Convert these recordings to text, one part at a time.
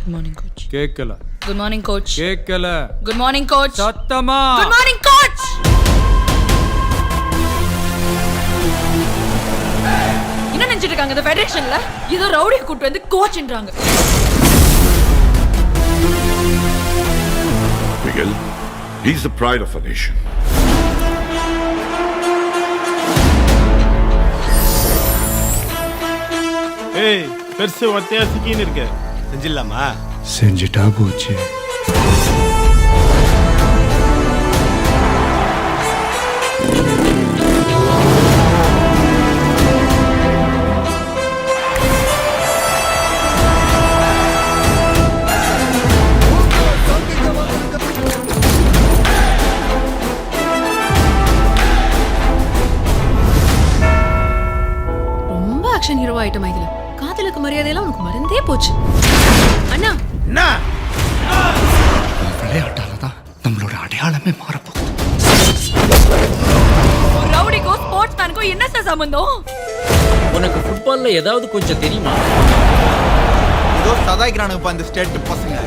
Good morning, coach. கேக்கல. Good morning, coach. கேக்கல. Good morning, coach. சத்தமா. Good morning, coach. என்ன நினைச்சிட்டு இருக்காங்க இந்த ஃபெடரேஷன்ல? ஏதோ ரவுடியை கூட்டு வந்து கோச்ன்றாங்க. Bigil, he's the pride of a nation. ஏய் பெருசு ஒத்தையா சிக்கின்னு இருக்க செஞ்சிடலாமா? செஞ்சுட்டா போச்சு. ரொம்ப ஆக்ஷன் ஹீரோ ஐட்டம் இதுல. காதலுக்கு மரியாதையெல்லாம் உனக்கு மறந்தே போச்சு. அண்ணா என்ன விளையாட்டால தான் நம்மளோட அடையாளமே மாறப்போகுது. ஒரு ரவுடிக்கோ ஸ்போர்ட்ஸ் மேனுக்கோ என்ன சார் சம்பந்தம்? உனக்கு ஃபுட்பால்ல ஏதாவது கொஞ்சம் தெரியுமா? ஏதோ சதாய்க்கிறானுங்கப்பா இந்த ஸ்டேட் பசங்க.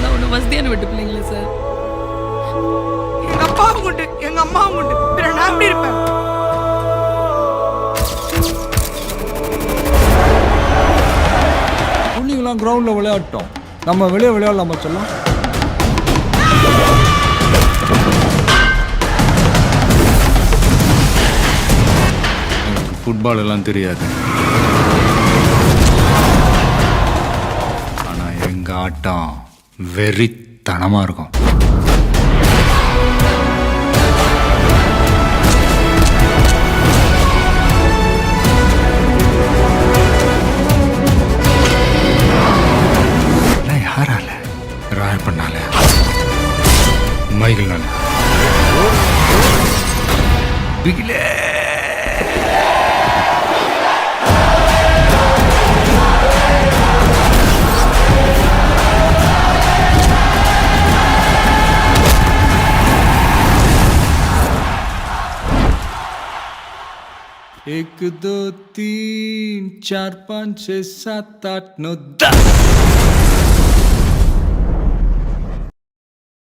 நான் ஒன்றும் வசதியான விட்டு பிள்ளைங்களே சார். எங்க அப்பாவும் உண்டு, எங்க அம்மாவும் உண்டு. பிற நான் எப்படி இருப்பேன்? புள்ளிங்களாம் கிரவுண்ட்ல விளையாட்டோம். நம்ம வெளியே விளையாடலாமா சொல்லலாம்? எனக்கு ஃபுட்பால் எல்லாம் தெரியாது. ஆனா எங்க ஆட்டம் வெறித்தனமா இருக்கும். யாரால ராய் பண்ணால மைகிள்னால பிகிலே एक दो तीन चार पाँच छः सात आठ नौ 10